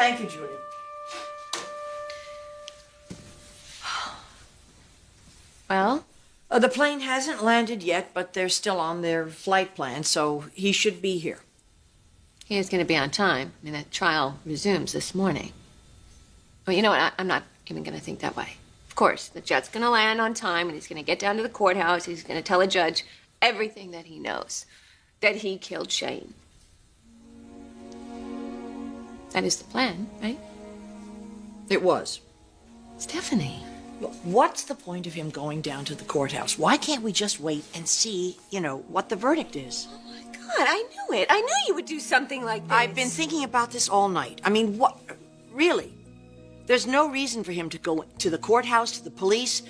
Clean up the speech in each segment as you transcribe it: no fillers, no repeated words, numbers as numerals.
Thank you, Julia. Well? The plane hasn't landed yet, but they're still on their flight plan, so he should be here. He is going to be on time. I mean, that trial resumes this morning. Well, you know what? I'm not even going to think that way. Of course, the jet's going to land on time, and he's going to get down to the courthouse. He's going to tell a judge everything that he knows, that he killed Shane. That is the plan, right? It was. Stephanie. What's the point of him going down to the courthouse? Why can't we just wait and see, what the verdict is? Oh, my God, I knew it. I knew you would do something like this. I've been thinking about this all night. I mean, what? Really? There's no reason for him to go to the courthouse, to the police,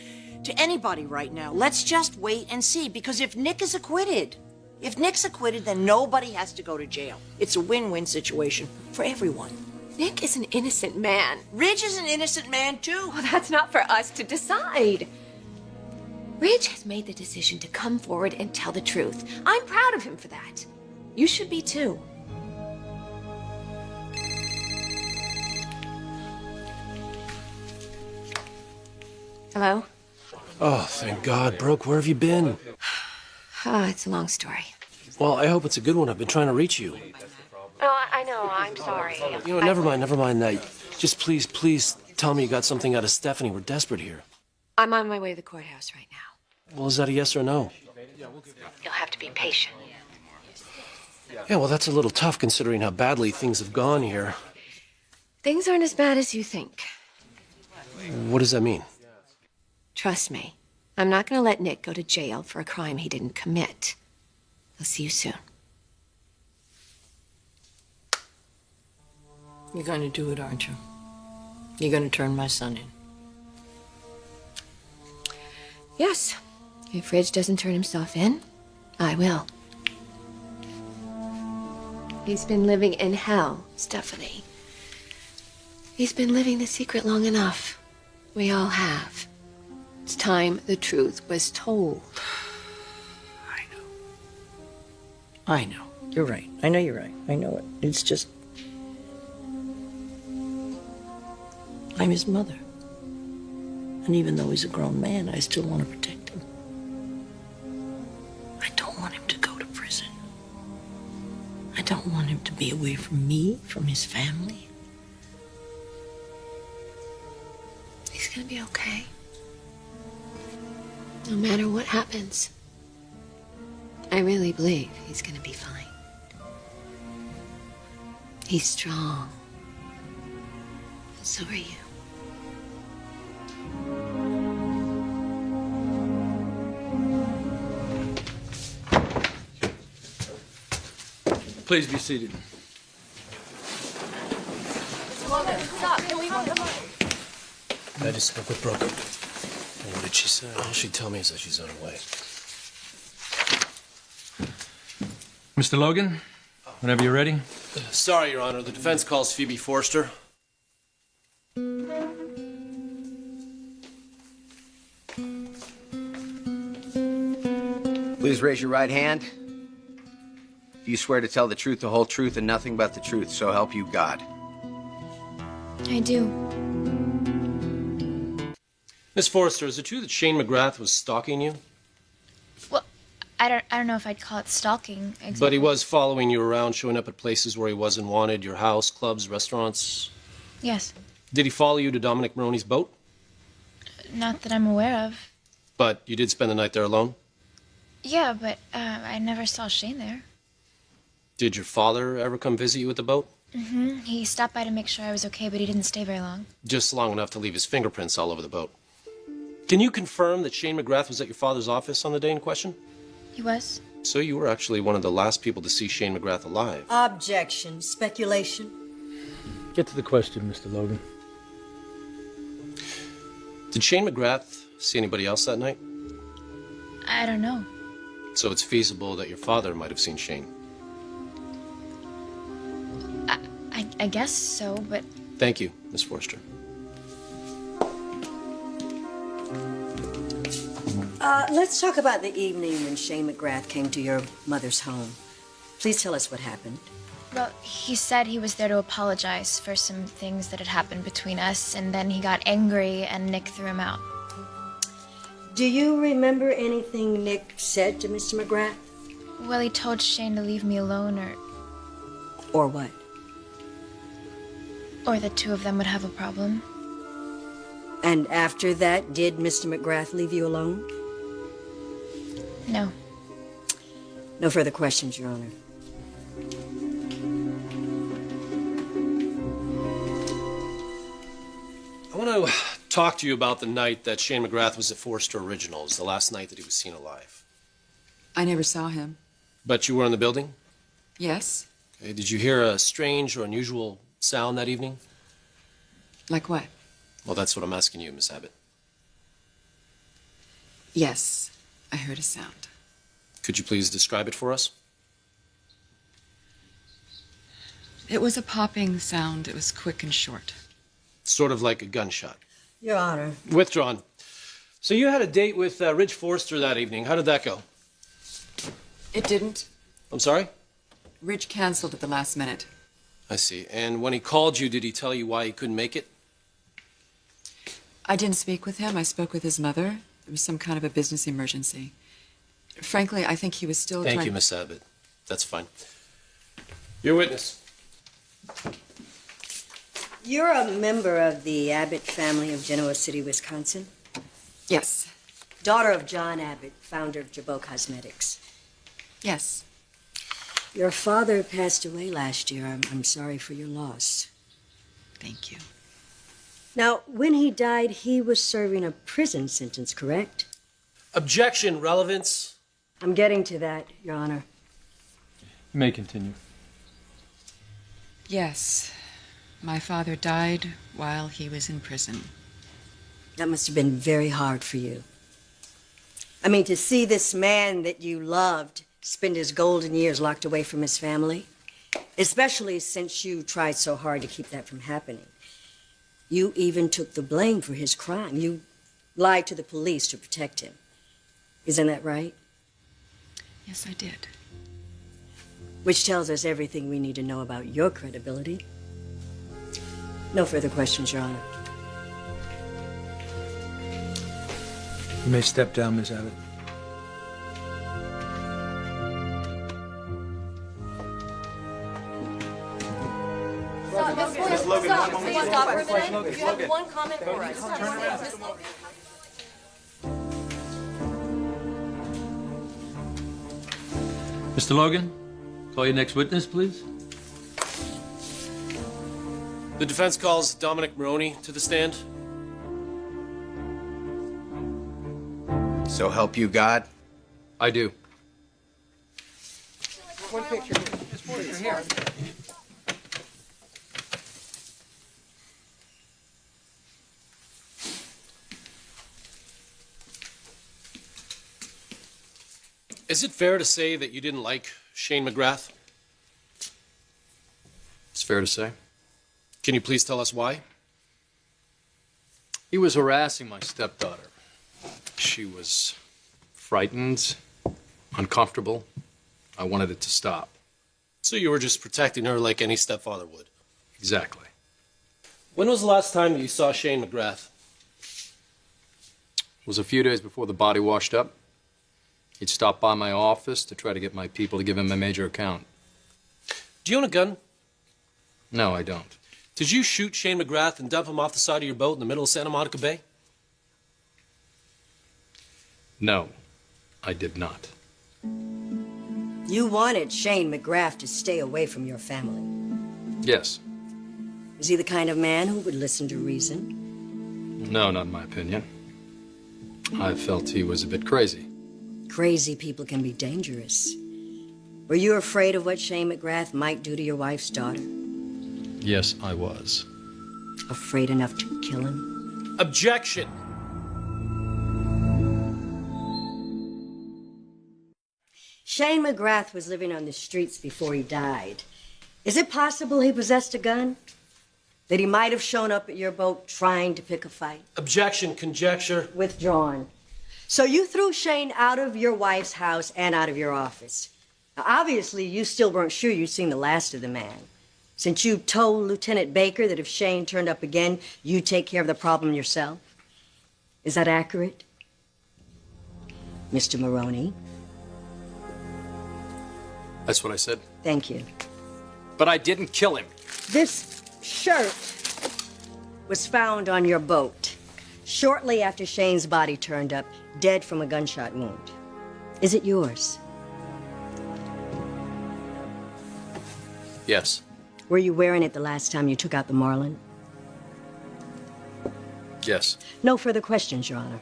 to anybody right now. Let's just wait and see, because if Nick's acquitted, then nobody has to go to jail. It's a win-win situation for everyone. Nick is an innocent man. Ridge is an innocent man, too. Well, that's not for us to decide. Ridge has made the decision to come forward and tell the truth. I'm proud of him for that. You should be, too. Hello? Oh, thank God. Brooke, where have you been? It's a long story. Well, I hope it's a good one. I've been trying to reach you. Oh, I know. I'm sorry. Never mind that. Just please tell me you got something out of Stephanie. We're desperate here. I'm on my way to the courthouse right now. Well, is that a yes or no? You'll have to be patient. Yeah, well, that's a little tough considering how badly things have gone here. Things aren't as bad as you think. What does that mean? Trust me. I'm not going to let Nick go to jail for a crime he didn't commit. I'll see you soon. You're going to do it, aren't you? You're going to turn my son in. Yes. If Ridge doesn't turn himself in, I will. He's been living in hell, Stephanie. He's been living the secret long enough. We all have. It's time the truth was told. I know. You're right. I know you're right. I know it. It's just... I'm his mother. And even though he's a grown man, I still want to protect him. I don't want him to go to prison. I don't want him to be away from me, from his family. He's gonna be okay. No matter what happens. I really believe he's gonna be fine. He's strong. And so are you. Please be seated. Stop. Can we I just spoke with Brooke. And what did she say? All she'd tell me is that she's on her way. Mr. Logan, whenever you're ready. Sorry, Your Honor. The defense calls Phoebe Forrester. Please raise your right hand. Do you swear to tell the truth, the whole truth, and nothing but the truth, so help you God? I do. Miss Forrester, is it true that Shane McGrath was stalking you? Well, I don't know if I'd call it stalking exactly. But he was following you around, showing up at places where he wasn't wanted, your house, clubs, restaurants. Yes. Did he follow you to Dominic Maroney's boat? Not that I'm aware of. But you did spend the night there alone? Yeah, but I never saw Shane there. Did your father ever come visit you at the boat? Mm-hmm. He stopped by to make sure I was okay, but he didn't stay very long. Just long enough to leave his fingerprints all over the boat. Can you confirm that Shane McGrath was at your father's office on the day in question? He was? So you were actually one of the last people to see Shane McGrath alive. Objection. Speculation. Get to the question, Mr. Logan. Did Shane McGrath see anybody else that night? I don't know. So it's feasible that your father might have seen Shane. I guess so, but... Thank you, Miss Forrester. Let's talk about the evening when Shane McGrath came to your mother's home. Please tell us what happened. Well, he said he was there to apologize for some things that had happened between us, and then he got angry and Nick threw him out. Do you remember anything Nick said to Mr. McGrath? Well, he told Shane to leave me alone, Or what? or the two of them would have a problem. And after that, did Mr. McGrath leave you alone? No. No further questions, Your Honor. I want to talk to you about the night that Shane McGrath was at Forrester Originals, the last night that he was seen alive. I never saw him. But you were in the building? Yes? Okay, did you hear a strange or unusual sound that evening? Like what? Well, that's what I'm asking you, Miss Abbott. Yes, I heard a sound. Could you please describe it for us? It was a popping sound. It was quick and short. Sort of like a gunshot. Your Honor. Withdrawn. So you had a date with Ridge Forrester that evening. How did that go? It didn't. I'm sorry? Ridge canceled at the last minute. I see. And when he called you, did he tell you why he couldn't make it? I didn't speak with him. I spoke with his mother. It was some kind of a business emergency. Frankly, I think he was still Thank trying... you, Miss Abbott. That's fine. Your witness. You're a member of the Abbott family of Genoa City, Wisconsin? Yes. Daughter of John Abbott, founder of Jabot Cosmetics. Yes. Your father passed away last year. I'm sorry for your loss. Thank you. Now, when he died, he was serving a prison sentence, correct? Objection, relevance. I'm getting to that, Your Honor. You may continue. Yes. My father died while he was in prison. That must have been very hard for you. I mean, to see this man that you loved spend his golden years locked away from his family, especially since you tried so hard to keep that from happening. You even took the blame for his crime. You lied to the police to protect him. Isn't that right? Yes, I did. Which tells us everything we need to know about your credibility. No further questions, Your Honor. You may step down, Miss Abbott. One comment for us. Mr. Logan, call your next witness, please. The defense calls Dominic Maroney to the stand. So help you God? I do. Is it fair to say that you didn't like Shane McGrath? It's fair to say. Can you please tell us why? He was harassing my stepdaughter. She was frightened, uncomfortable. I wanted it to stop. So you were just protecting her like any stepfather would? Exactly. When was the last time you saw Shane McGrath? It was a few days before the body washed up. He'd stopped by my office to try to get my people to give him a major account. Do you own a gun? No, I don't. Did you shoot Shane McGrath and dump him off the side of your boat in the middle of Santa Monica Bay? No, I did not. You wanted Shane McGrath to stay away from your family. Yes. Is he the kind of man who would listen to reason? No, not in my opinion. I felt he was a bit crazy. Crazy people can be dangerous. Were you afraid of what Shane McGrath might do to your wife's daughter? Yes, I was. Afraid enough to kill him? Objection! Shane McGrath was living on the streets before he died. Is it possible he possessed a gun? That he might have shown up at your boat trying to pick a fight? Objection, conjecture. Withdrawn. So you threw Shane out of your wife's house and out of your office. Now, obviously, you still weren't sure you'd seen the last of the man, since you told Lieutenant Baker that if Shane turned up again, you'd take care of the problem yourself. Is that accurate, Mr. Maroney? That's what I said. Thank you. But I didn't kill him. This shirt was found on your boat shortly after Shane's body turned up, dead from a gunshot wound. Is it yours? Yes. Were you wearing it the last time you took out the Marlin? Yes. No further questions, Your Honor.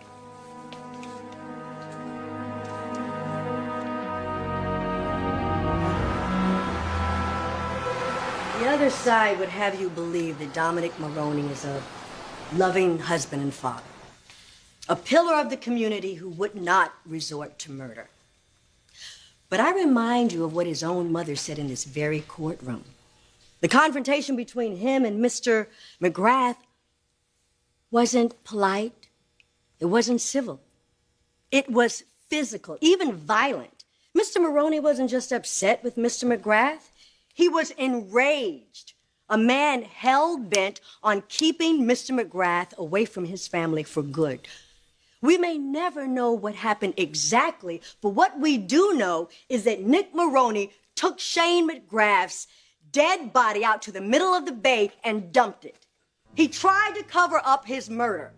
The other side would have you believe that Dominic Maroney is a loving husband and father, a pillar of the community who would not resort to murder. But I remind you of what his own mother said in this very courtroom. The confrontation between him and Mr. McGrath wasn't polite. It wasn't civil. It was physical, even violent. Mr. Maroney wasn't just upset with Mr. McGrath. He was enraged. A man hell-bent on keeping Mr. McGrath away from his family for good. We may never know what happened exactly, but what we do know is that Nick Maroney took Shane McGrath's dead body out to the middle of the bay and dumped it. He tried to cover up his murder.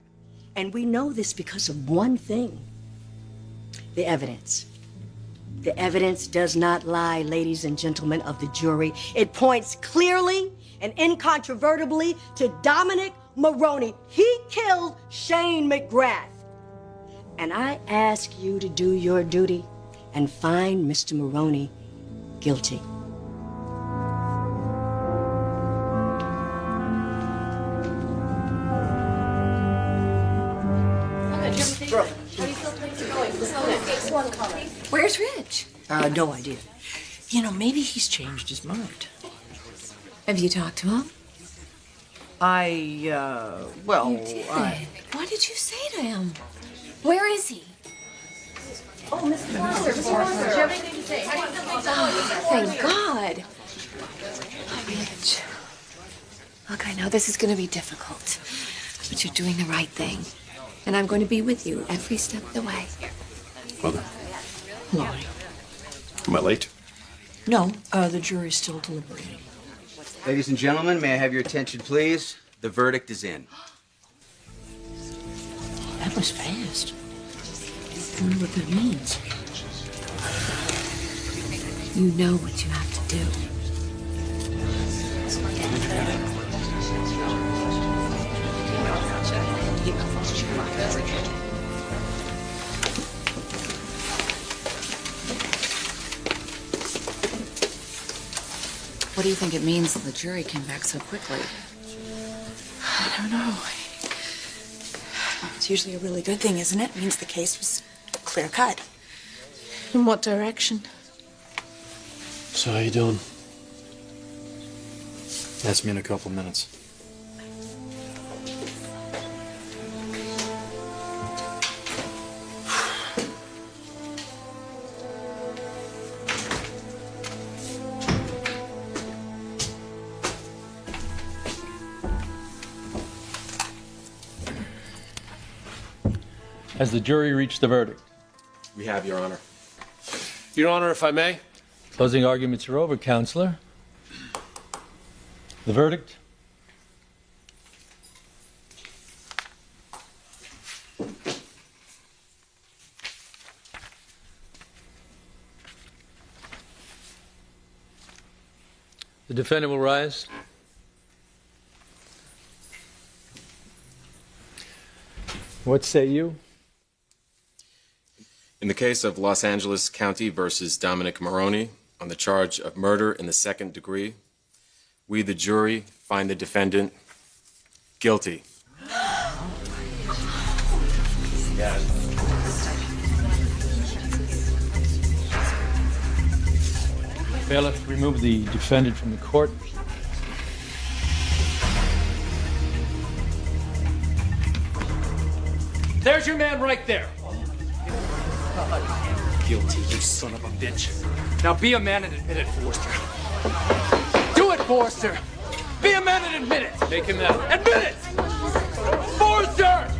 And we know this because of one thing: the evidence. The evidence does not lie, ladies and gentlemen of the jury. It points clearly and incontrovertibly to Dominic Maroney. He killed Shane McGrath. And I ask you to do your duty and find Mr. Maroney guilty. Brooke. Where's Rich? No idea. You know, maybe he's changed his mind. Have you talked to him? Well, You did. What did you say to him? Where is he? Oh, Mr. Foster. Mr. Foster. Do you have anything to say? Thank God. Rich. Look, I know this is going to be difficult, but you're doing the right thing. And I'm going to be with you every step of the way. Mother, Why? am I late? No, the jury's still deliberating. Ladies and gentlemen, may I have your attention, please? The verdict is in. That was fast. I wonder what that means. You know what you have to do. What do you think it means that the jury came back so quickly? I don't know. It's usually a really good thing, isn't it? It means the case was clear cut. In what direction? So how you doing? Ask me in a couple minutes. Has the jury reached the verdict? We have, Your Honor. Your Honor, if I may? Closing arguments are over, Counselor. The verdict? The defendant will rise. What say you? In the case of Los Angeles County versus Dominic Maroney on the charge of murder in the second degree, we, the jury, find the defendant guilty. Bailiff, remove the defendant from the court. There's your man right there. guilty, you son of a bitch. Now be a man and admit it, Forrester. Do it, Forrester! Be a man and admit it! Take him out. Admit it! Forrester!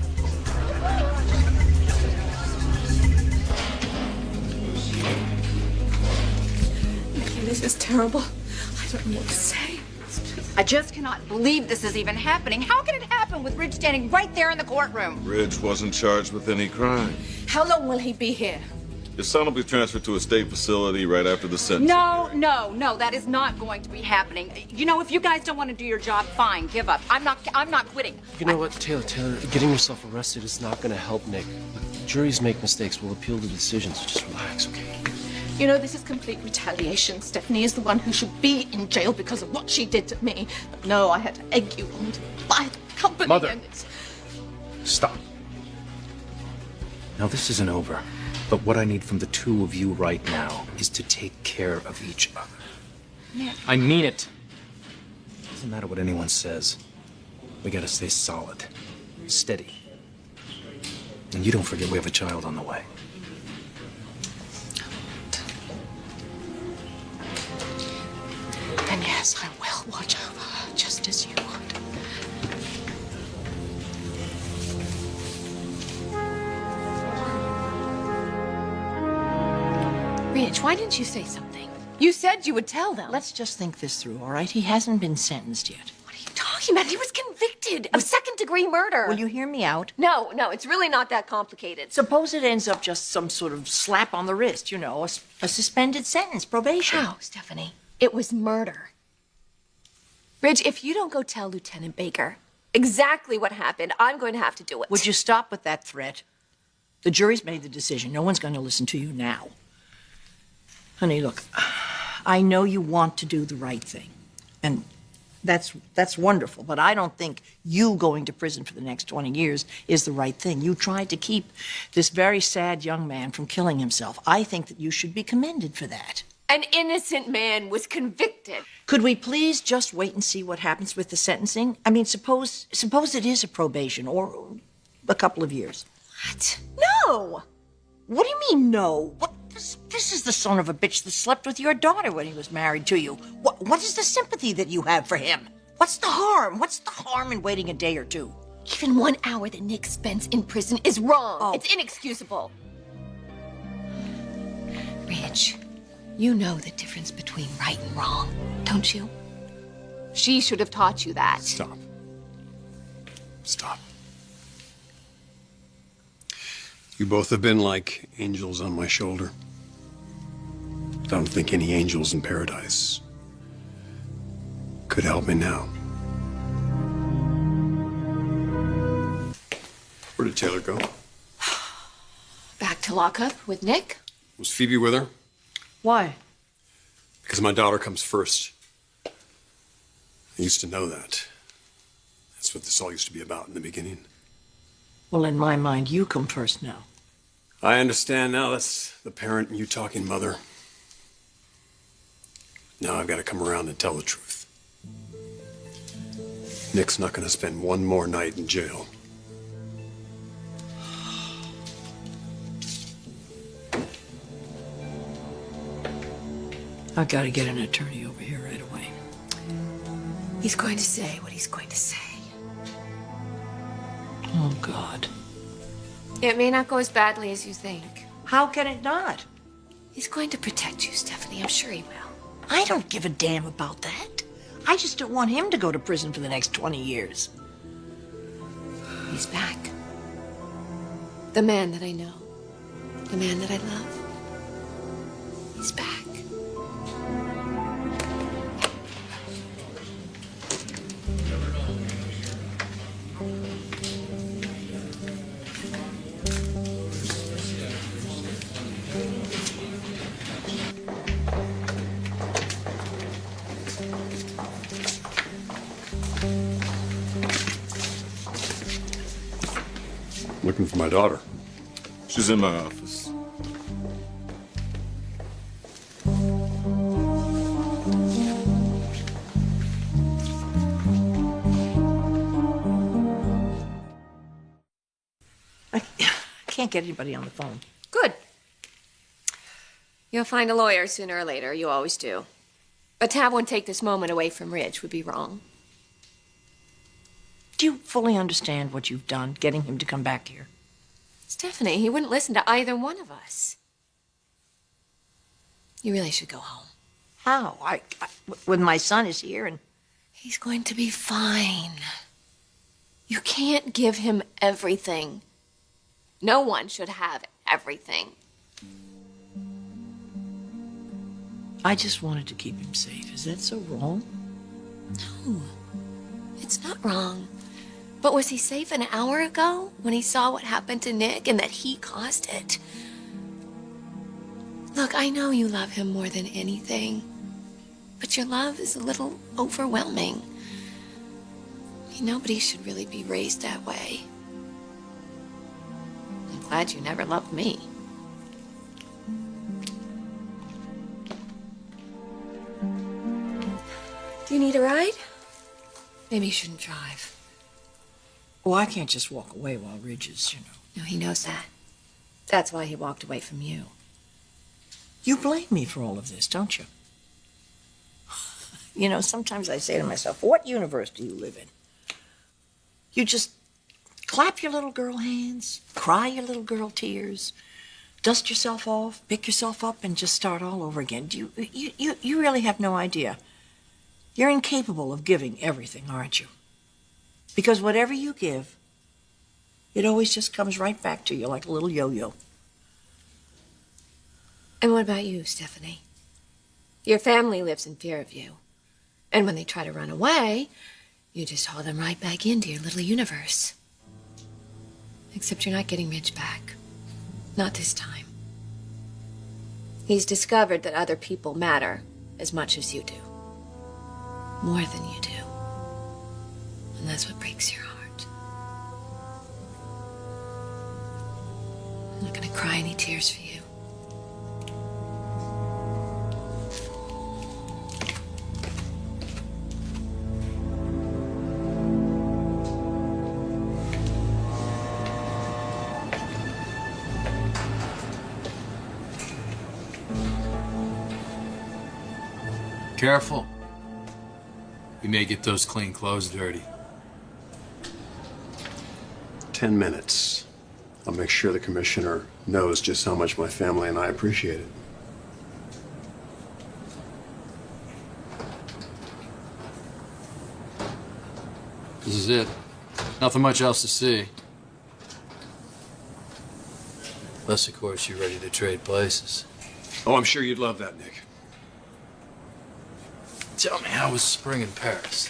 This is terrible. I don't know what to say. I just cannot believe this is even happening. How can it happen with Ridge standing right there in the courtroom? Ridge wasn't charged with any crime. How long will he be here? His son will be transferred to a state facility right after the sentence. No, that is not going to be happening. You know, if you guys don't want to do your job, fine, give up. I'm not quitting. You know what, Taylor, getting yourself arrested is not going to help Nick. Look, juries make mistakes. We'll appeal the decisions. So just relax, okay? You know, this is complete retaliation. Stephanie is the one who should be in jail because of what she did to me. But no, I had to egg you on to buy the company. Mother. And it's... Stop. Now, this isn't over. But what I need from the two of you right now is to take care of each other. Nick. I mean it. Doesn't matter what anyone says. We gotta stay solid, steady. And you don't forget we have a child on the way. And yes, I will watch over her just as you would. Ridge, why didn't you say something? You said you would tell them. Let's just think this through, all right? He hasn't been sentenced yet. What are you talking about? He was convicted of second-degree murder. Will you hear me out? No, it's really not that complicated. Suppose it ends up just some sort of slap on the wrist, you know, a suspended sentence, probation. How, Stephanie? It was murder. Ridge, if you don't go tell Lieutenant Baker exactly what happened, I'm going to have to do it. Would you stop with that threat? The jury's made the decision. No one's going to listen to you now. Honey, look, I know you want to do the right thing, and that's wonderful, but I don't think you going to prison for the next 20 years is the right thing. You tried to keep this very sad young man from killing himself. I think that you should be commended for that. An innocent man was convicted. Could we please just wait and see what happens with the sentencing? I mean, suppose it is a probation or a couple of years. What? No! What do you mean, no? What? This is the son of a bitch that slept with your daughter when he was married to you. What is the sympathy that you have for him? What's the harm? What's the harm in waiting a day or two? Even 1 hour that Nick spends in prison is wrong. Oh. It's inexcusable. Ridge, you know the difference between right and wrong, don't you? She should have taught you that. Stop. Stop. You both have been like angels on my shoulder. I don't think any angels in paradise could help me now. Where did Taylor go? Back to lockup with Nick? Was Phoebe with her? Why? Because my daughter comes first. I used to know that. That's what this all used to be about in the beginning. Well, in my mind, you come first now. I understand now. That's the parent and you talking mother. Now I've got to come around and tell the truth. Nick's not going to spend one more night in jail. I've got to get an attorney over here right away. He's going to say what he's going to say. Oh, God. It may not go as badly as you think. How can it not? He's going to protect you, Stephanie. I'm sure he will. I don't give a damn about that. I just don't want him to go to prison for the next 20 years. He's back. The man that I know. The man that I love. He's back. Looking for my daughter. She's in my office. I can't get anybody on the phone. Good. You'll find a lawyer sooner or later. You always do. But to have one take this moment away from Ridge would be wrong. Do you fully understand what you've done, getting him to come back here? Stephanie, he wouldn't listen to either one of us. You really should go home. How? When my son is here and... He's going to be fine. You can't give him everything. No one should have everything. I just wanted to keep him safe. Is that so wrong? No, it's not wrong. But was he safe an hour ago when he saw what happened to Nick and that he caused it? Look, I know you love him more than anything, but your love is a little overwhelming. Nobody should really be raised that way. I'm glad you never loved me. Do you need a ride? Maybe you shouldn't drive. Well, I can't just walk away while Ridge is, No, he knows that. That's why he walked away from you. You blame me for all of this, don't you? Sometimes I say to myself, what universe do you live in? You just clap your little girl hands, cry your little girl tears, dust yourself off, pick yourself up, and just start all over again. You really have no idea. You're incapable of giving everything, aren't you? Because whatever you give, it always just comes right back to you like a little yo-yo. And what about you, Stephanie? Your family lives in fear of you. And when they try to run away, you just haul them right back into your little universe. Except you're not getting Ridge back. Not this time. He's discovered that other people matter as much as you do. More than you do. And that's what breaks your heart. I'm not gonna cry any tears for you. Careful. We may get those clean clothes dirty. 10 minutes. I'll make sure the commissioner knows just how much my family and I appreciate it. This is it. Nothing much else to see. Unless, of course, you're ready to trade places. Oh, I'm sure you'd love that, Nick. Tell me, how was spring in Paris?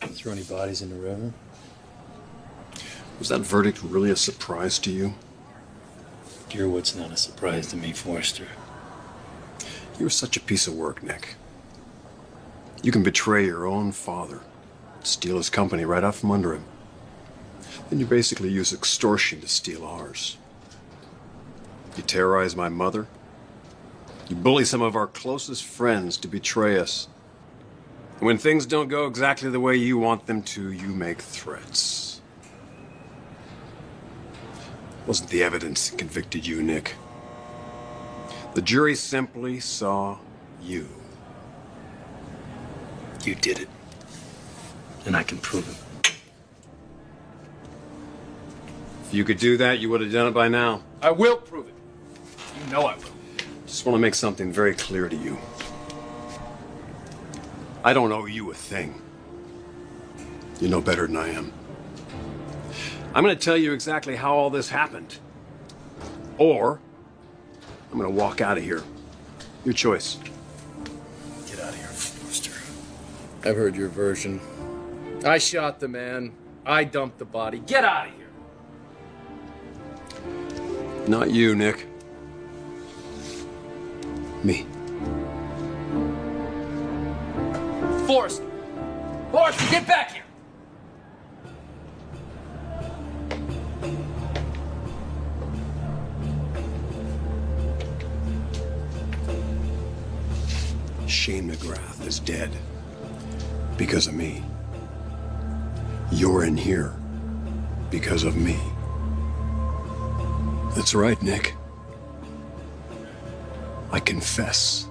Throw any bodies in the river? Was that verdict really a surprise to you? You're what's not a surprise to me, Forrester. You're such a piece of work, Nick. You can betray your own father, steal his company right out from under him. Then you basically use extortion to steal ours. You terrorize my mother. You bully some of our closest friends to betray us. And when things don't go exactly the way you want them to, you make threats. It wasn't the evidence that convicted you, Nick. The jury simply saw you. You did it. And I can prove it. If you could do that, you would have done it by now. I will prove it. You know I will. Just want to make something very clear to you. I don't owe you a thing. You know better than I am. I'm going to tell you exactly how all this happened. Or I'm going to walk out of here. Your choice. Get out of here, Forrester. I've heard your version. I shot the man. I dumped the body. Get out of here. Not you, Nick. Me. Forrester! Forrester, get back here! Shane McGrath is dead. Because of me. You're in here. Because of me. That's right, Nick. I confess.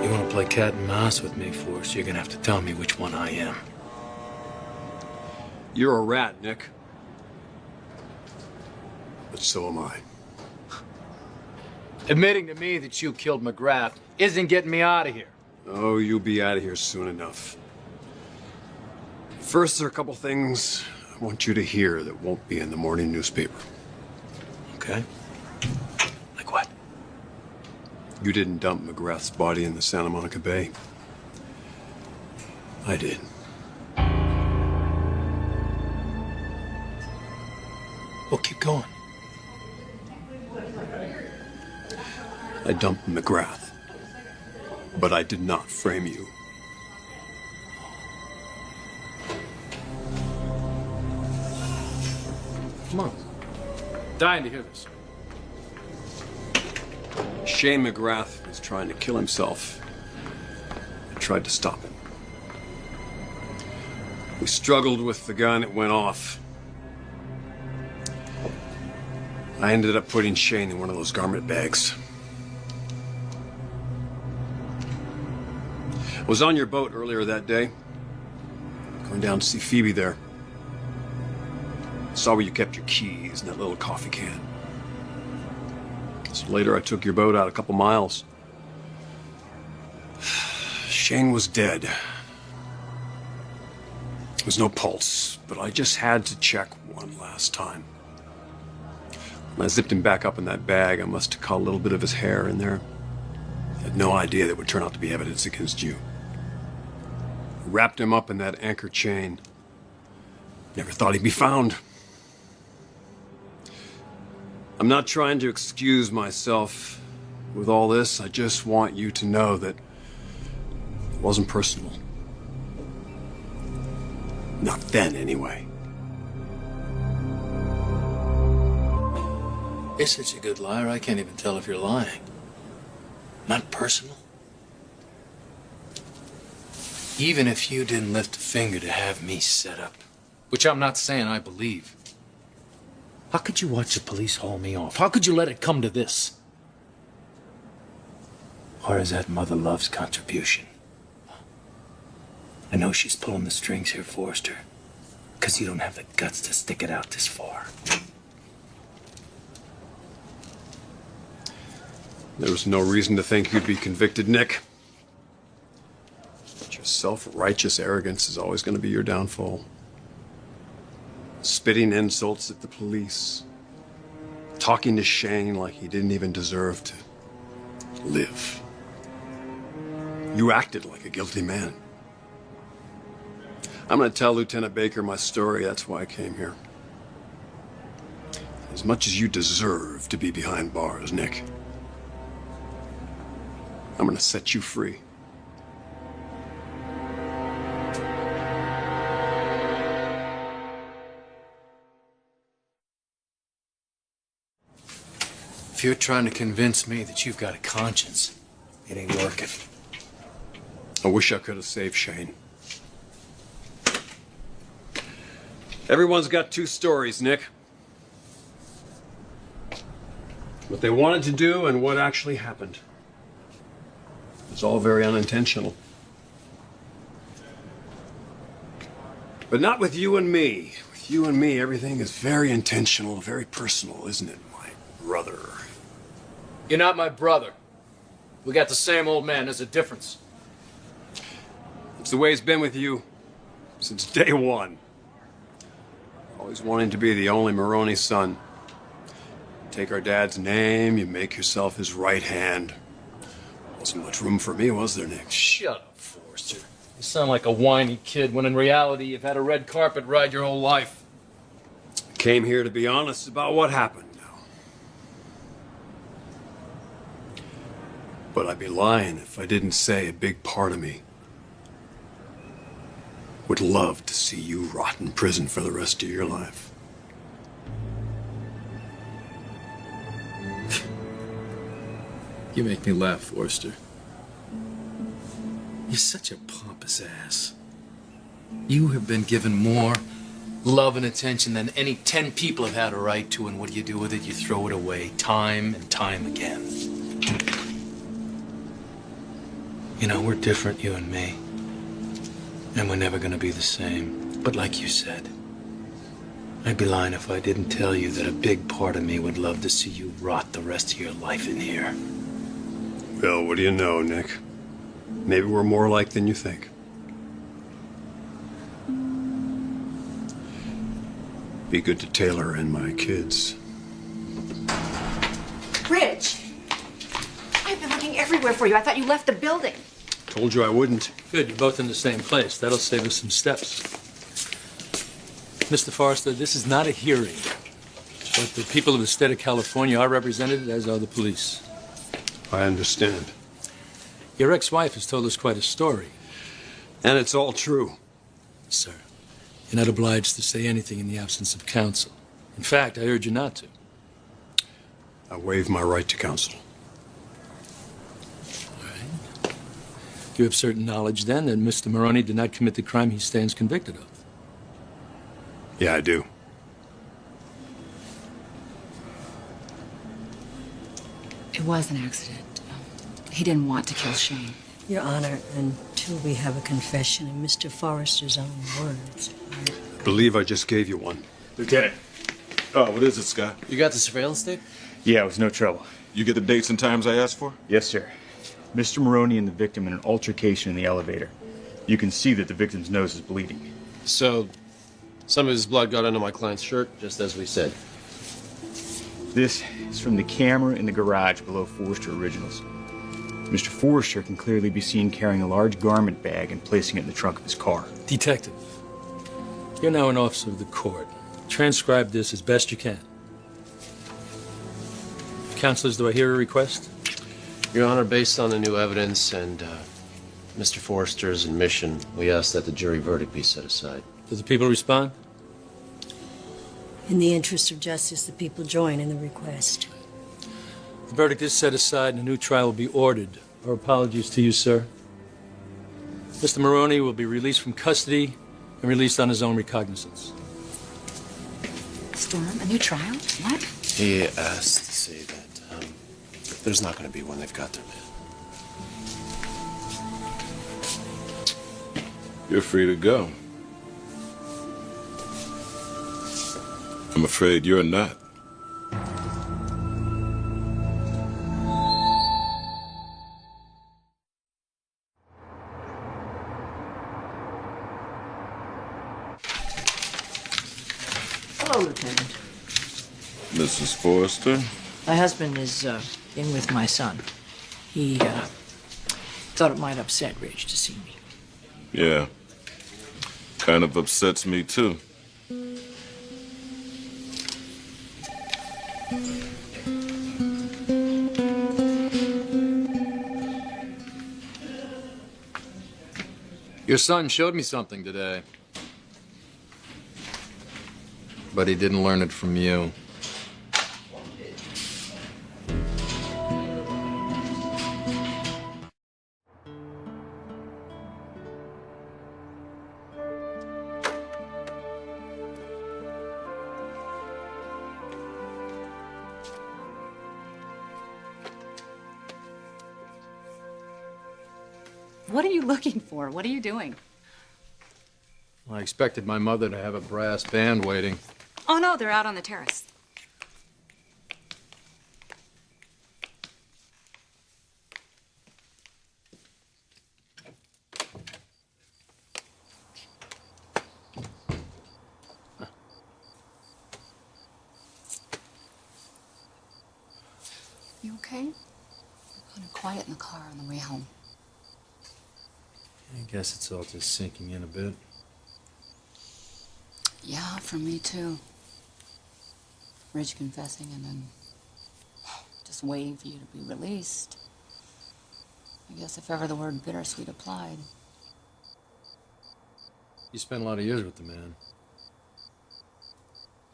You want to play cat and mouse with me, Forrester, you're gonna have to tell me which one I am. You're a rat, Nick. But so am I. Admitting to me that you killed McGrath isn't getting me out of here. Oh, you'll be out of here soon enough. First, there are a couple things I want you to hear that won't be in the morning newspaper. Okay. Like what? You didn't dump McGrath's body in the Santa Monica Bay. I did. Well, keep going. I dumped McGrath, but I did not frame you. Come on. Dying to hear this. Shane McGrath was trying to kill himself. I tried to stop him. We struggled with the gun, it went off. I ended up putting Shane in one of those garment bags. I was on your boat earlier that day, going down to see Phoebe there. Saw where you kept your keys in that little coffee can. So later I took your boat out a couple miles. Shane was dead. There was no pulse, but I just had to check one last time. When I zipped him back up in that bag, I must have caught a little bit of his hair in there. I had no idea that would turn out to be evidence against you. I wrapped him up in that anchor chain. Never thought he'd be found. I'm not trying to excuse myself with all this. I just want you to know that it wasn't personal. Not then, anyway. You're such a good liar, I can't even tell if you're lying. Not personal. Even if you didn't lift a finger to have me set up, which I'm not saying I believe, how could you watch the police haul me off? How could you let it come to this? Or is that Mother Love's contribution? I know she's pulling the strings here, Forrester, because you don't have the guts to stick it out this far. There was no reason to think you'd be convicted, Nick. But your self-righteous arrogance is always going to be your downfall. Spitting insults at the police. Talking to Shane like he didn't even deserve to live. You acted like a guilty man. I'm going to tell Lieutenant Baker my story. That's why I came here. As much as you deserve to be behind bars, Nick, I'm going to set you free. If you're trying to convince me that you've got a conscience, it ain't working. I wish I could have saved Shane. Everyone's got two stories, Nick. What they wanted to do and what actually happened. It's all very unintentional. But not with you and me. With you and me, everything is very intentional, very personal, isn't it, my brother? You're not my brother. We got the same old man. There's a difference. It's the way it's been with you since day one. Always wanting to be the only Maroney son. Take our dad's name, you make yourself his right hand. Wasn't much room for me, was there, Nick? Shut up, Forrester. You sound like a whiny kid when in reality you've had a red carpet ride your whole life. Came here to be honest about what happened now. But I'd be lying if I didn't say a big part of me would love to see you rot in prison for the rest of your life. You make me laugh, Forrester. You're such a pompous ass. You have been given more love and attention than any 10 people have had a right to, and what do you do with it? You throw it away time and time again. You know, we're different, you and me. And we're never gonna be the same. But like you said, I'd be lying if I didn't tell you that a big part of me would love to see you rot the rest of your life in here. Well, what do you know, Nick? Maybe we're more alike than you think. Be good to Taylor and my kids. Rich! I've been looking everywhere for you. I thought you left the building. Told you I wouldn't. Good, you're both in the same place. That'll save us some steps. Mr. Forrester, this is not a hearing, but the people of the state of California are represented, as are the police. I understand. Your ex-wife has told us quite a story. And it's all true. Sir, you're not obliged to say anything in the absence of counsel. In fact, I urge you not to. I waive my right to counsel. You have certain knowledge, then, that Mr. Maroney did not commit the crime he stands convicted of. Yeah, I do. It was an accident. He didn't want to kill Shane. Your Honor, until we have a confession in Mr. Forrester's own words. I believe I just gave you one. Lieutenant. Oh, what is it, Scott? You got the surveillance tape? Yeah, it was no trouble. You get the dates and times I asked for? Yes, sir. Mr. Maroney and the victim in an altercation in the elevator. You can see that the victim's nose is bleeding. So, some of his blood got into my client's shirt, just as we said. This is from the camera in the garage below Forrester Originals. Mr. Forrester can clearly be seen carrying a large garment bag and placing it in the trunk of his car. Detective, you're now an officer of the court. Transcribe this as best you can. Counselors, do I hear a request? Your Honor, based on the new evidence and Mr. Forrester's admission, we ask that the jury verdict be set aside. Do the people respond? In the interest of justice, the people join in the request. The verdict is set aside and a new trial will be ordered. Our apologies to you, sir. Mr. Maroney will be released from custody and released on his own recognizance. Storm, a new trial? What? He asked to say that there's not going to be one. They've got their man. You're free to go. I'm afraid you're not. Hello, Lieutenant. Mrs. Forrester? My husband is in with my son. He thought it might upset Rich to see me. Yeah. Kind of upsets me, too. Your son showed me something today. But he didn't learn it from you. What are you looking for? What are you doing? I expected my mother to have a brass band waiting. Oh, no, they're out on the terrace. You okay? You're kind of quiet in the car on the way home. I guess it's all just sinking in a bit. Yeah, for me too. Rich confessing and then just waiting for you to be released. I guess if ever the word bittersweet applied. You spent a lot of years with the man.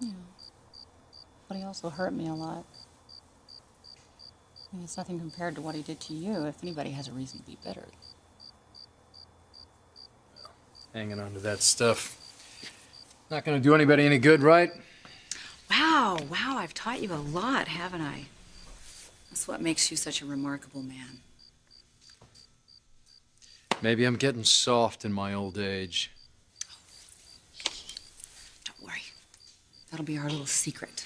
Yeah. But he also hurt me a lot. I mean, it's nothing compared to what he did to you. If anybody has a reason to be bitter, hanging on to that stuff. Not gonna do anybody any good, right? Wow, I've taught you a lot, haven't I? That's what makes you such a remarkable man. Maybe I'm getting soft in my old age. Don't worry. That'll be our little secret.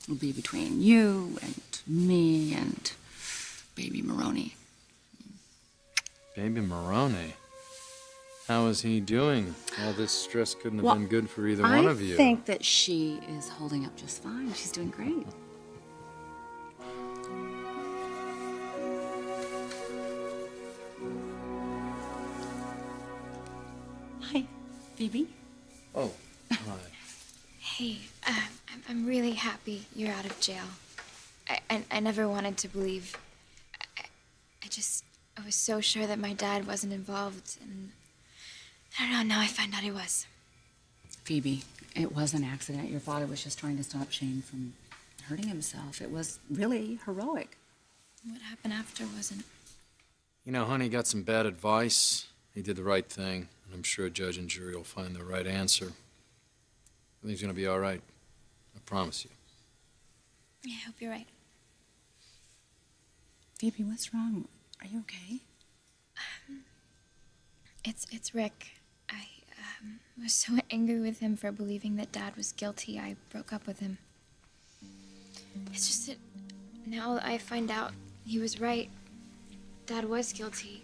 It'll be between you and me and baby Maroney. Baby Maroney. How is he doing? All this stress couldn't have been good for either one of you. I think that she is holding up just fine. She's doing great. Hi, Phoebe. Oh, hi. Hey, I'm really happy you're out of jail. I never wanted to believe. I was so sure that my dad wasn't involved, and I don't know, now I find out he was. Phoebe, it was an accident. Your father was just trying to stop Shane from hurting himself. It was really heroic. What happened after wasn't. You know, honey got some bad advice. He did the right thing, and I'm sure a judge and jury will find the right answer. Everything's gonna be all right. I promise you. Yeah, I hope you're right. Phoebe, what's wrong? Are you okay? It's Rick. I was so angry with him for believing that Dad was guilty. I broke up with him. It's just that now I find out he was right. Dad was guilty.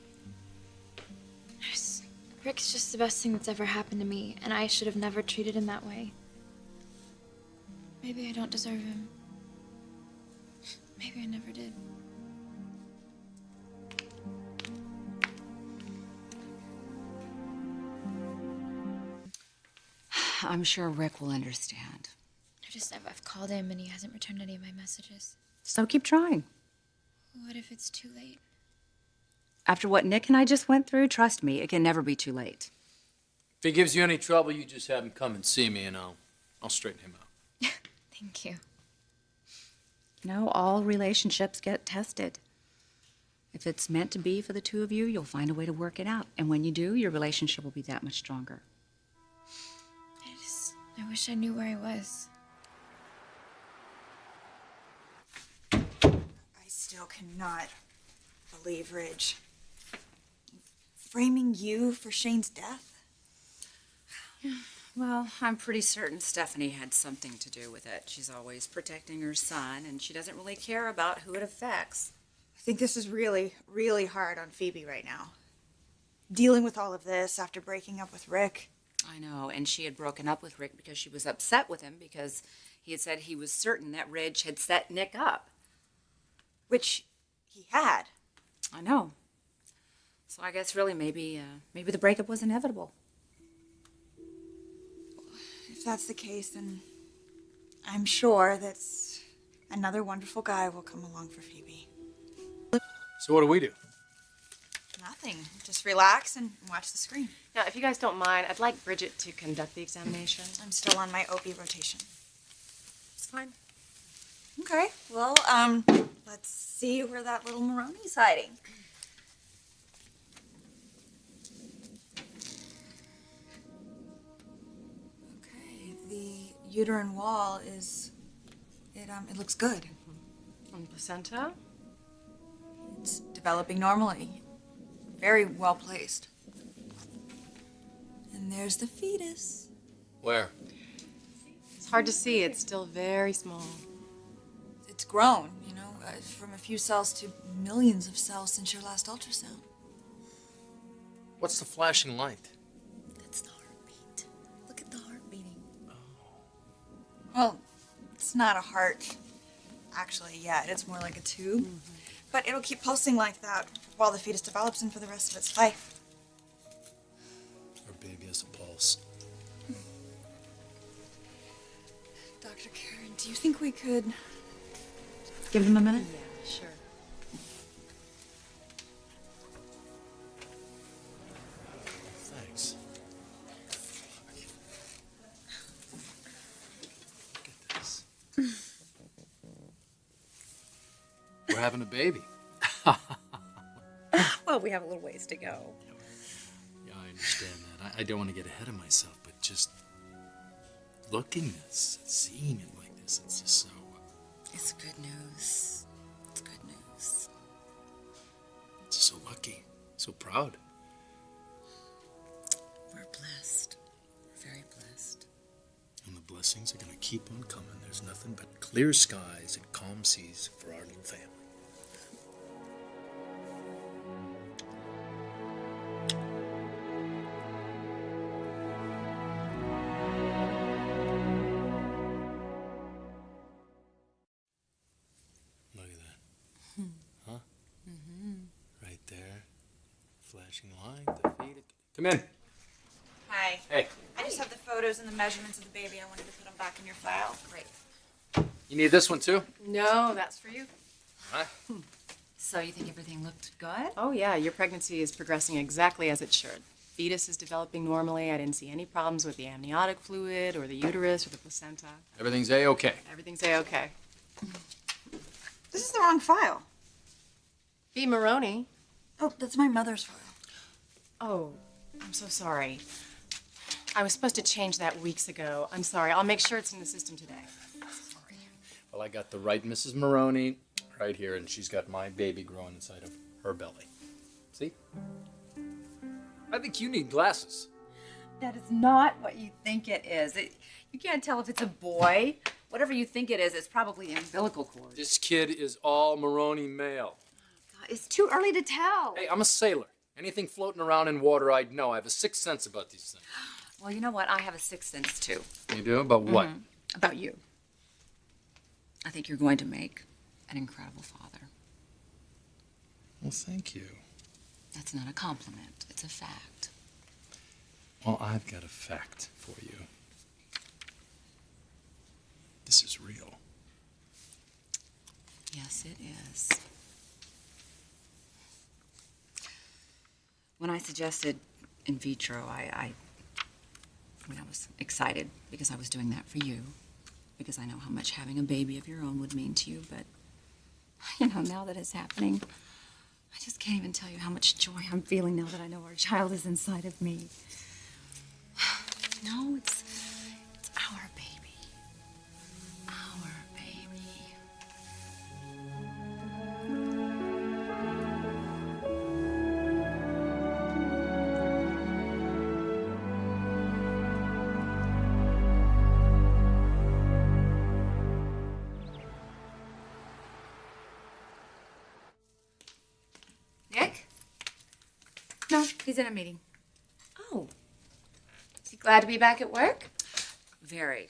Rick's just the best thing that's ever happened to me, and I should have never treated him that way. Maybe I don't deserve him. Maybe I never did. I'm sure Rick will understand. I've called him and he hasn't returned any of my messages. So keep trying. What if it's too late? After what Nick and I just went through, trust me, it can never be too late. If he gives you any trouble, you just have him come and see me, and I'll straighten him out. Thank you. You know, all relationships get tested. If it's meant to be for the two of you, you'll find a way to work it out. And when you do, your relationship will be that much stronger. I wish I knew where I was. I still cannot believe Ridge. Framing you for Shane's death? Well, I'm pretty certain Stephanie had something to do with it. She's always protecting her son, and she doesn't really care about who it affects. I think this is really, really hard on Phoebe right now. Dealing with all of this after breaking up with Rick. I know, and she had broken up with Rick because she was upset with him because he had said he was certain that Ridge had set Nick up. Which he had. I know. So I guess really maybe the breakup was inevitable. If that's the case, then I'm sure that another wonderful guy will come along for Phoebe. So what do we do? Nothing. Just relax and watch the screen. Now, if you guys don't mind, I'd like Bridget to conduct the examination. I'm still on my OB rotation. It's fine. Okay, well, let's see where that little Maroney's hiding. Okay, the uterine wall it looks good. And placenta? It's developing normally. Very well placed. And there's the fetus. Where? It's hard to see. It's still very small. It's grown, from a few cells to millions of cells since your last ultrasound. What's the flashing light? That's the heartbeat. Look at the heart beating. Oh. Well, it's not a heart, actually, yet. It's more like a tube. Mm-hmm. But it'll keep pulsing like that while the fetus develops and for the rest of its life. Our baby has a pulse. Dr. Karen, do you think we could give him a minute? Yeah, sure. Thanks. Look at this. We're having a baby. Well, we have a little ways to go. Yeah, I understand that. And I don't want to get ahead of myself, but just looking this, seeing it like this, it's just so... It's good news. It's good news. Just so lucky, so proud. We're blessed. We're very blessed. And the blessings are going to keep on coming. There's nothing but clear skies and calm seas for our little family. Look at that. Huh? Mm-hmm. Right there. Flashing line, defeated. Come in. Hi. Hey. I just have the photos and the measurements of the baby. I wanted to put them back in your file. Great. You need this one too? No, that's for you. Huh? So you think everything looked good? Oh, yeah, your pregnancy is progressing exactly as it should. Fetus is developing normally. I didn't see any problems with the amniotic fluid or the uterus or the placenta. Everything's A-okay. Everything's A-okay. This is the wrong file. B. Maroney. Oh, that's my mother's file. Oh, I'm so sorry. I was supposed to change that weeks ago. I'm sorry. I'll make sure it's in the system today. Well, I got the right Mrs. Maroney right here, and she's got my baby growing inside of her belly. See? I think you need glasses. That is not what you think it is. You can't tell if it's a boy. Whatever you think it is, it's probably the umbilical cord. This kid is all Maroney male. It's too early to tell. Hey, I'm a sailor. Anything floating around in water, I'd know. I have a sixth sense about these things. Well, you know what? I have a sixth sense, too. You do? About what? About you. I think you're going to make an incredible father. Well, thank you. That's not a compliment. It's a fact. Well, I've got a fact for you. This is real. Yes, it is. When I suggested in vitro, I was excited because I was doing that for you. Because I know how much having a baby of your own would mean to you, but, now that it's happening, I just can't even tell you how much joy I'm feeling now that I know our child is inside of me. No, it's our baby. Our baby. Nick? No, he's in a meeting. Oh. Is he glad to be back at work? Very.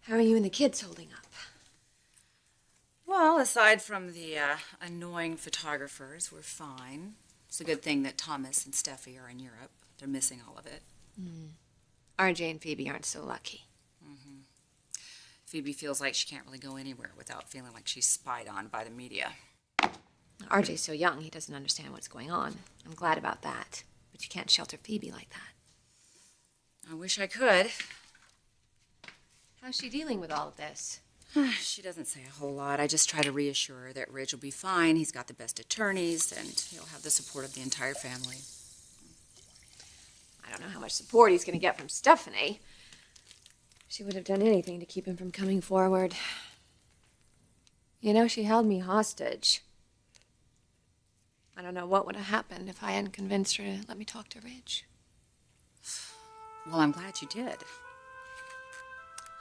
How are you and the kids holding up? Well, aside from the annoying photographers, we're fine. It's a good thing that Thomas and Steffi are in Europe. They're missing all of it. RJ and Phoebe aren't so lucky. Phoebe feels like she can't really go anywhere without feeling like she's spied on by the media. RJ's so young, he doesn't understand what's going on. I'm glad about that. But you can't shelter Phoebe like that. I wish I could. How's she dealing with all of this? She doesn't say a whole lot. I just try to reassure her that Ridge will be fine. He's got the best attorneys, and he'll have the support of the entire family. I don't know how much support he's going to get from Stephanie. She would have done anything to keep him from coming forward. She held me hostage. I don't know what would have happened if I hadn't convinced her to let me talk to Ridge. Well, I'm glad you did.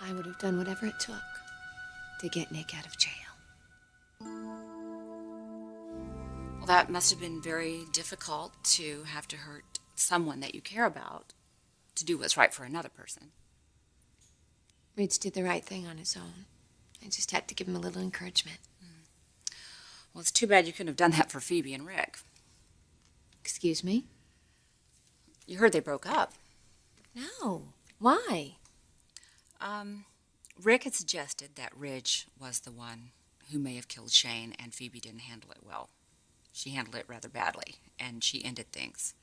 I would have done whatever it took to get Nick out of jail. Well, that must have been very difficult to have to hurt someone that you care about to do what's right for another person. Ridge did the right thing on his own. I just had to give him a little encouragement. Well, it's too bad you couldn't have done that for Phoebe and Rick. Excuse me? You heard they broke up. No. Why? Rick had suggested that Ridge was the one who may have killed Shane, and Phoebe didn't handle it well. She handled it rather badly, and she ended things.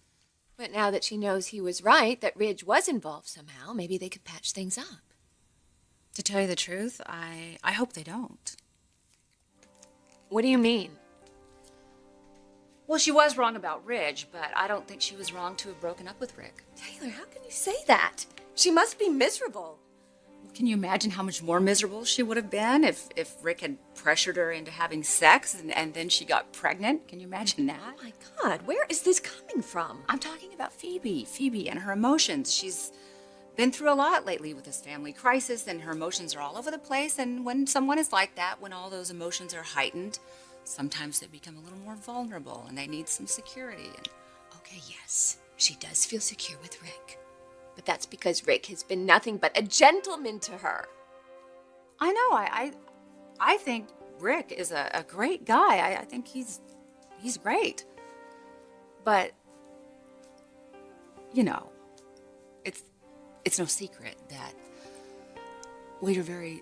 But now that she knows he was right, that Ridge was involved somehow, maybe they could patch things up. To tell you the truth, I hope they don't. What do you mean? Well, she was wrong about Ridge, but I don't think she was wrong to have broken up with Rick. Taylor, how can you say that? She must be miserable. Can you imagine how much more miserable she would have been if Rick had pressured her into having sex and then she got pregnant? Can you imagine that? Oh my God, where is this coming from? I'm talking about Phoebe and her emotions. She's been through a lot lately with this family crisis, and her emotions are all over the place. And when someone is like that, when all those emotions are heightened, sometimes they become a little more vulnerable and they need some security. And Okay, yes, she does feel secure with Rick. But that's because Rick has been nothing but a gentleman to her. I know, I think Rick is a great guy. I think he's great. But, you know, it's no secret that we're very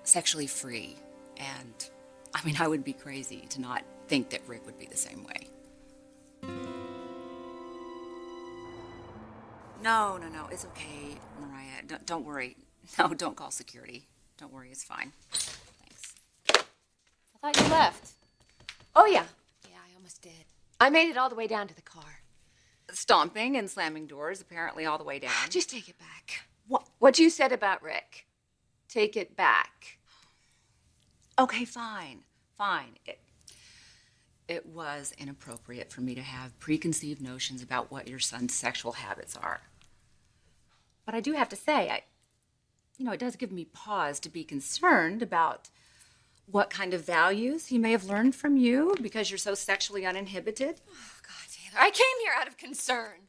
sexually free. And, I mean, I would be crazy to not think that Rick would be the same way. No, it's okay, Mariah. Don't worry. No, don't call security. Don't worry, it's fine. Thanks. I thought you left. Oh, yeah. Yeah, I almost did. I made it all the way down to the car. Stomping and slamming doors, apparently all the way down. Just take it back. What you said about Rick. Take it back. Okay, fine. It was inappropriate for me to have preconceived notions about what your son's sexual habits are. But I do have to say, it does give me pause to be concerned about what kind of values he may have learned from you because you're so sexually uninhibited. Oh, God, Taylor, I came here out of concern.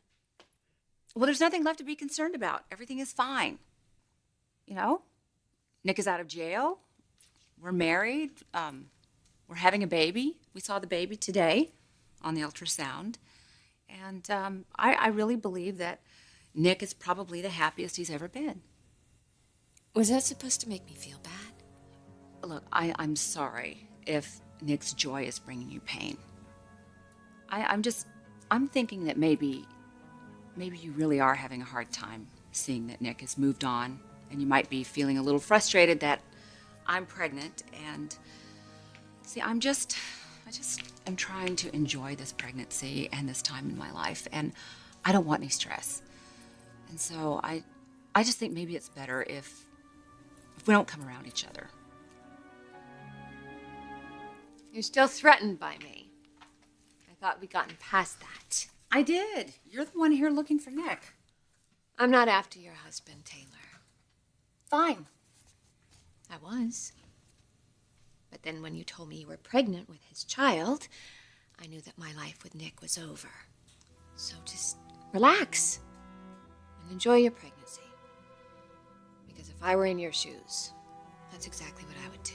Well, there's nothing left to be concerned about. Everything is fine. Nick is out of jail. We're married. We're having a baby. We saw the baby today on the ultrasound. And I really believe that Nick is probably the happiest he's ever been. Was that supposed to make me feel bad? Look, I'm sorry if Nick's joy is bringing you pain. I'm thinking that maybe you really are having a hard time seeing that Nick has moved on, and you might be feeling a little frustrated that I'm pregnant. And see, I just am trying to enjoy this pregnancy and this time in my life, and I don't want any stress. And so I just think maybe it's better if we don't come around each other. You're still threatened by me. I thought we'd gotten past that. I did. You're the one here looking for Nick. I'm not after your husband, Taylor. Fine. I was. But then when you told me you were pregnant with his child, I knew that my life with Nick was over. So just relax and enjoy your pregnancy. Because if I were in your shoes, that's exactly what I would do.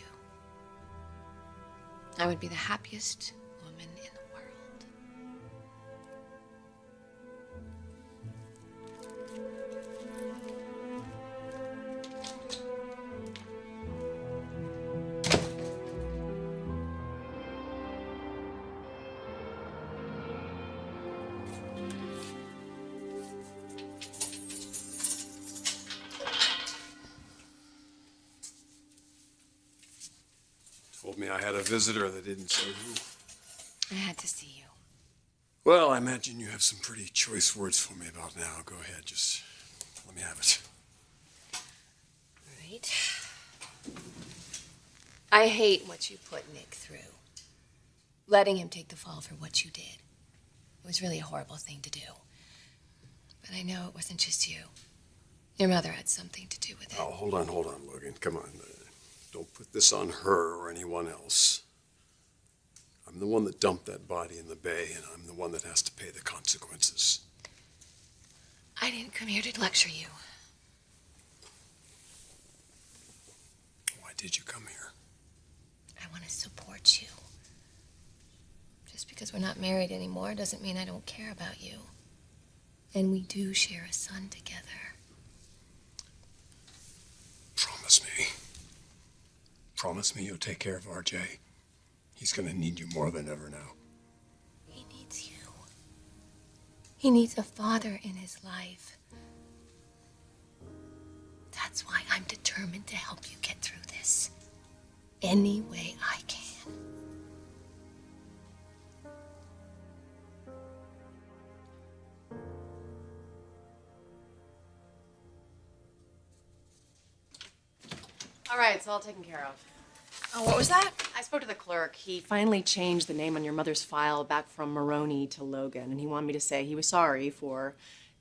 I would be the happiest woman in the world. Told me I had a visitor that didn't say who. I had to see you. Well, I imagine you have some pretty choice words for me about now. Go ahead, just let me have it. Right. I hate what you put Nick through. Letting him take the fall for what you did. It was really a horrible thing to do. But I know it wasn't just you. Your mother had something to do with it. Oh, hold on, Logan. Come on. Don't put this on her or anyone else. I'm the one that dumped that body in the bay, and I'm the one that has to pay the consequences. I didn't come here to lecture you. Why did you come here? I want to support you. Just because we're not married anymore doesn't mean I don't care about you. And we do share a son together. Promise me. Promise me you'll take care of RJ. He's gonna need you more than ever now. He needs you. He needs a father in his life. That's why I'm determined to help you get through this. Any way I can. All right, it's all taken care of. Oh, what was that? I spoke to the clerk. He finally changed the name on your mother's file back from Maroney to Logan, and he wanted me to say he was sorry for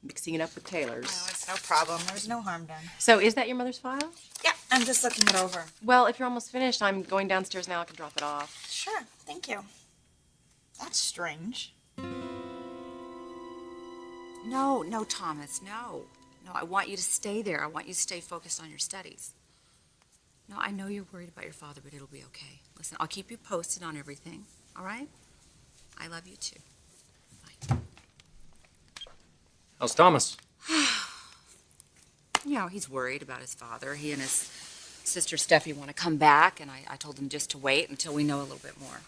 mixing it up with Taylor's. Oh, it's no problem. There was no harm done. So is that your mother's file? Yeah, I'm just looking it over. Well, if you're almost finished, I'm going downstairs now. I can drop it off. Sure, thank you. That's strange. No, Thomas, no. No, I want you to stay there. I want you to stay focused on your studies. No, I know you're worried about your father, but it'll be okay. Listen, I'll keep you posted on everything, all right? I love you too. How's Thomas? You know, he's worried about his father. He and his sister Steffi want to come back, and I told him just to wait until we know a little bit more.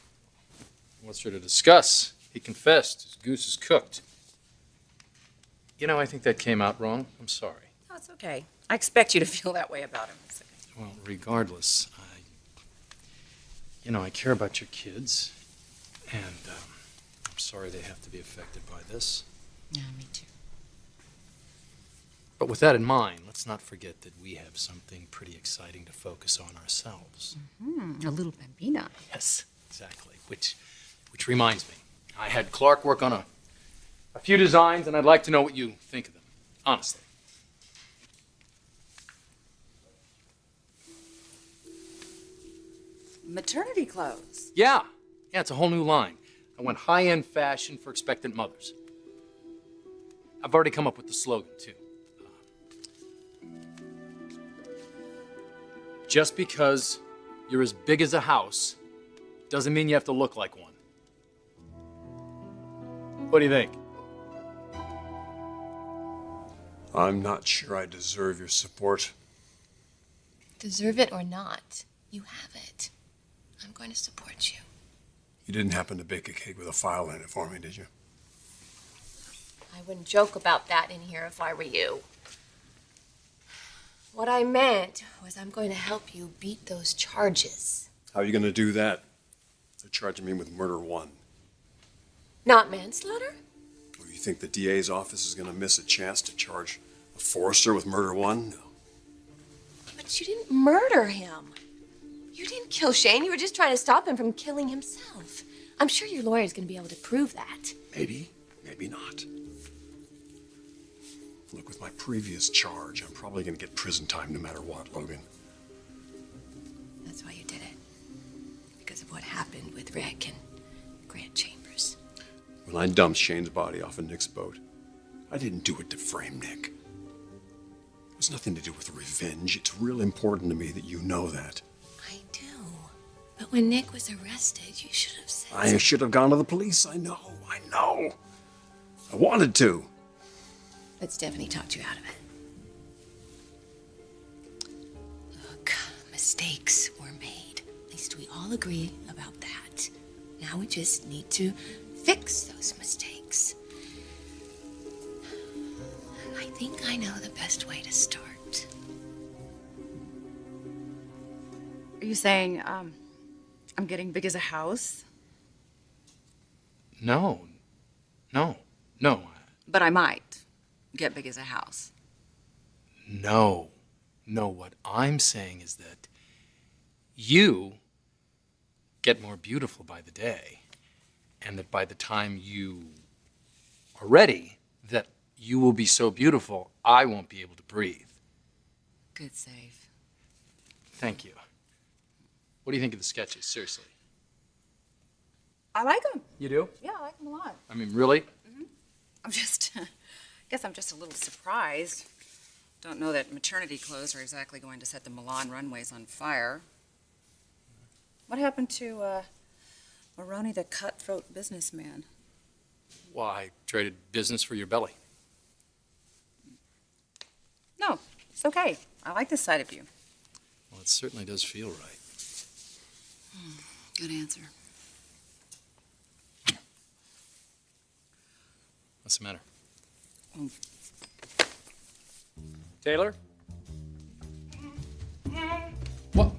What's there to discuss? He confessed. His goose is cooked. You know, I think that came out wrong. I'm sorry. No, it's okay. I expect you to feel that way about him. It's okay. Well, regardless, I care about your kids, and I'm sorry they have to be affected by this. Yeah, me too. But with that in mind, let's not forget that we have something pretty exciting to focus on ourselves. A little bambina. Yes, exactly. Which reminds me, I had Clark work on a few designs, and I'd like to know what you think of them, honestly. Maternity clothes. Yeah, it's a whole new line. I went high-end fashion for expectant mothers. I've already come up with the slogan, too. Just because you're as big as a house doesn't mean you have to look like one. What do you think? I'm not sure I deserve your support. Deserve it or not, you have it. I'm going to support you. You didn't happen to bake a cake with a file in it for me, did you? I wouldn't joke about that in here if I were you. What I meant was I'm going to help you beat those charges. How are you going to do that? They're charging me with murder one. Not manslaughter? Or you think the DA's office is going to miss a chance to charge a Forrester with murder one? No. But you didn't murder him. You didn't kill Shane. You were just trying to stop him from killing himself. I'm sure your lawyer's going to be able to prove that. Maybe, maybe not. Look, with my previous charge, I'm probably going to get prison time no matter what, Logan. That's why you did it. Because of what happened with Rick and Grant Chambers. When I dumped Shane's body off of Nick's boat, I didn't do it to frame Nick. It was nothing to do with revenge. It's real important to me that you know that. I do. But when Nick was arrested, you should have said... I should have gone to the police. I know. I wanted to. But Stephanie talked you out of it. Look, mistakes were made. At least we all agree about that. Now we just need to fix those mistakes. I think I know the best way to start. Are you saying, I'm getting big as a house? No. But I might get big as a house. No. What I'm saying is that you get more beautiful by the day, and that by the time you are ready, that you will be so beautiful, I won't be able to breathe. Good save. Thank you. What do you think of the sketches, seriously? I like them. You do? Yeah, I like them a lot. I mean, really? I'm just, guess I'm just a little surprised. Don't know that maternity clothes are exactly going to set the Milan runways on fire. What happened to Maroney, the cutthroat businessman? Well, I traded business for your belly. No, it's okay. I like this side of you. Well, it certainly does feel right. Good answer. What's the matter? Oh. Taylor? What?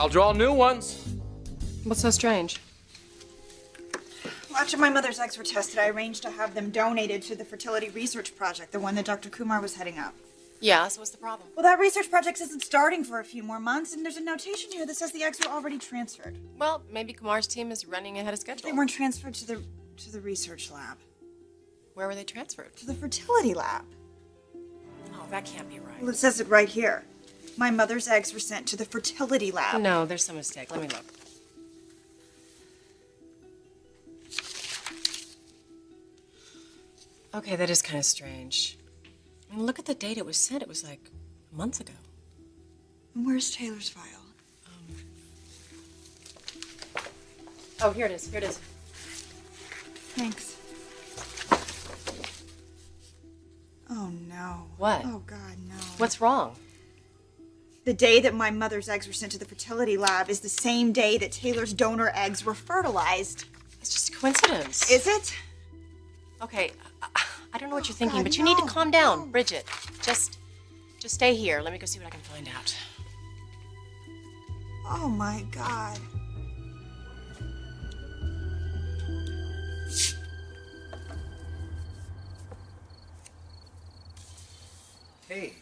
I'll draw new ones. What's so strange? Well, after my mother's eggs were tested, I arranged to have them donated to the fertility research project, the one that Dr. Kumar was heading up. Yeah, so what's the problem? Well, that research project isn't starting for a few more months, and there's a notation here that says the eggs were already transferred. Well, maybe Kumar's team is running ahead of They schedule. weren't transferred to the research lab. Where were they transferred? To the fertility lab. Oh, that can't be right. Well, it says it right here. My mother's eggs were sent to the fertility lab. No, there's some mistake. Let me look. Okay, that is kind of strange. I mean, look at the date it was sent. It was like months ago. And where's Taylor's file? Oh, here it is. Here it is. Thanks. Oh, no. What? Oh, God, no. What's wrong? The day that my mother's eggs were sent to the fertility lab is the same day that Taylor's donor eggs were fertilized. It's just a coincidence. Is it? Okay, I don't know what you're thinking, but you need to calm down. Bridget, just stay here. Let me go see what I can find out. Oh, my God. Hey.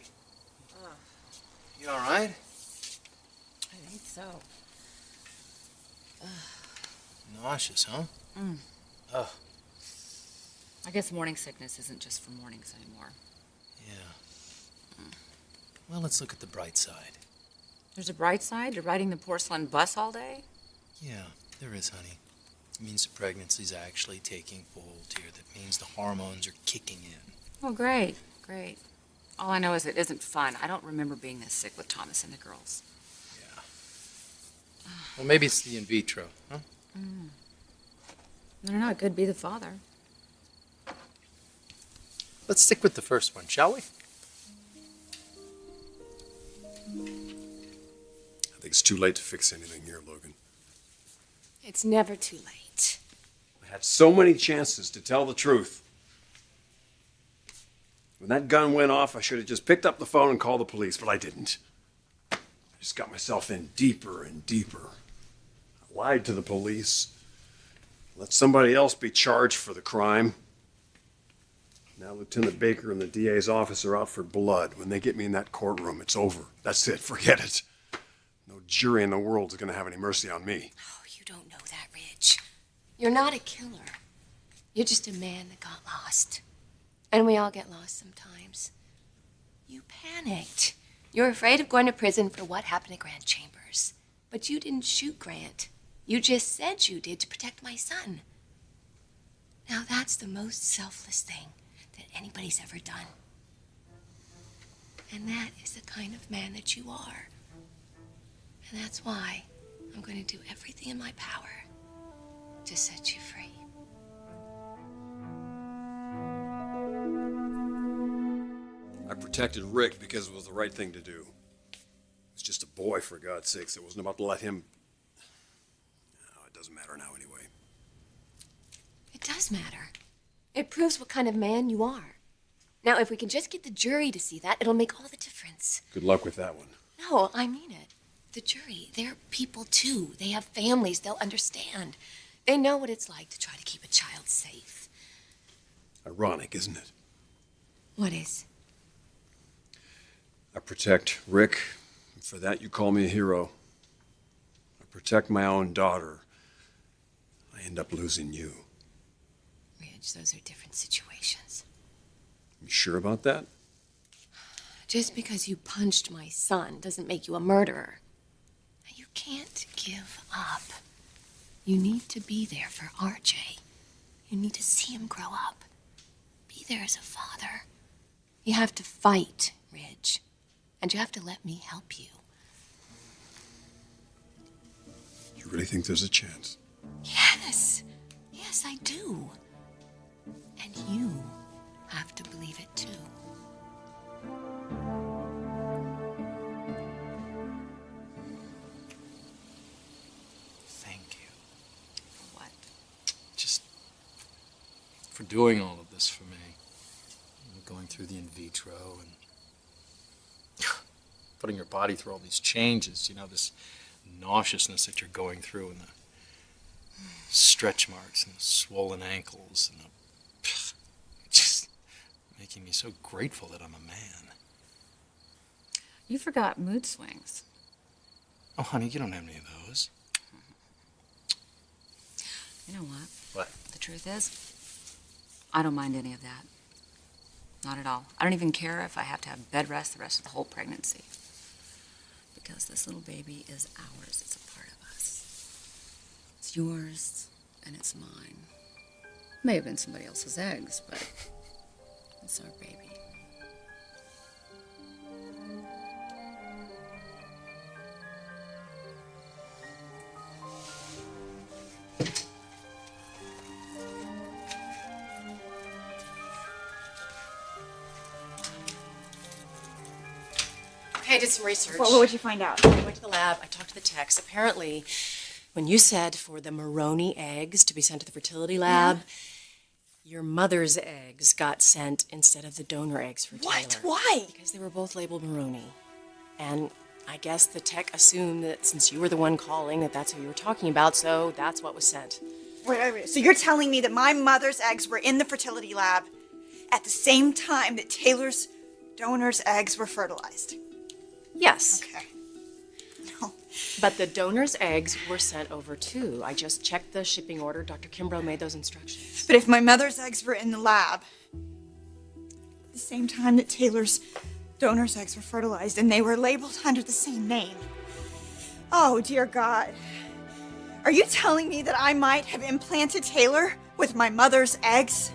You all right? I think so. Nauseous, huh? Mm. Ugh. I guess morning sickness isn't just for mornings anymore. Yeah. Well, let's look at the bright side. There's a bright side to riding the porcelain bus all day? Yeah, there is, honey. It means the pregnancy's actually taking hold here. That means the hormones are kicking in. Oh, great, great. All I know is it isn't fun. I don't remember being this sick with Thomas and the girls. Well, maybe it's the in vitro, huh? I don't know. It could be the father. Let's stick with the first one, shall we? I think it's too late to fix anything here, Logan. It's never too late. I had so many chances to tell the truth. When that gun went off, I should have just picked up the phone and called the police, but I didn't. I just got myself in deeper and deeper. I lied to the police. Let somebody else be charged for the crime. Now Lieutenant Baker and the DA's office are out for blood. When they get me in that courtroom, it's over. That's it. Forget it. No jury in the world is going to have any mercy on me. Oh, you don't know that, Ridge. You're not a killer. You're just a man that got lost. And we all get lost sometimes. You panicked. You're afraid of going to prison for what happened at Grant Chambers. But you didn't shoot Grant. You just said you did to protect my son. Now that's the most selfless thing that anybody's ever done. And that is the kind of man that you are. And that's why I'm going to do everything in my power to set you free. I protected Rick because it was the right thing to do. He was just a boy, for God's sakes. It wasn't about to let him... No, it doesn't matter now anyway. It does matter. It proves what kind of man you are. Now, if we can just get the jury to see that, it'll make all the difference. Good luck with that one. No, I mean it. The jury, they're people too. They have families. They'll understand. They know what it's like to try to keep a child safe. Ironic, isn't it? What is? I protect Rick. And for that, you call me a hero. I protect my own daughter. I end up losing you. Ridge, those are different situations. You sure about that? Just because you punched my son doesn't make you a murderer. You can't give up. You need to be there for RJ. You need to see him grow up. Be there as a father. You have to fight, Ridge. And you have to let me help you. You really think there's a chance? Yes. Yes, I do. And you have to believe it too. Thank you. For what? Just for doing all of this for me. Going through the in vitro and putting your body through all these changes, you know, this nauseousness that you're going through and the stretch marks and the swollen ankles and the just making me so grateful that I'm a man. You forgot mood swings. Oh, honey, you don't have any of those. You know what? What? The truth is, I don't mind any of that. Not at all. I don't even care if I have to have bed rest the rest of the whole pregnancy. Because this little baby is ours. It's a part of us. It's yours, and it's mine. May have been somebody else's eggs, but it's our baby. Okay, I did some research. What would you find out? I went to the lab, I talked to the techs. Apparently, when you said for the Maroney eggs to be sent to the fertility lab, your mother's eggs got sent instead of the donor eggs for Taylor. What? Why? Because they were both labeled Maroney. And I guess the tech assumed that since you were the one calling, that that's who you were talking about, so that's what was sent. Wait. So you're telling me that my mother's eggs were in the fertility lab at the same time that Taylor's donor's eggs were fertilized? Yes. Okay. But the donor's eggs were sent over too. I just checked the shipping order. Dr. Kimbrough made those instructions. But if my mother's eggs were in the lab at the same time that Taylor's donor's eggs were fertilized and they were labeled under the same name, oh dear God. Are you telling me that I might have implanted Taylor with my mother's eggs?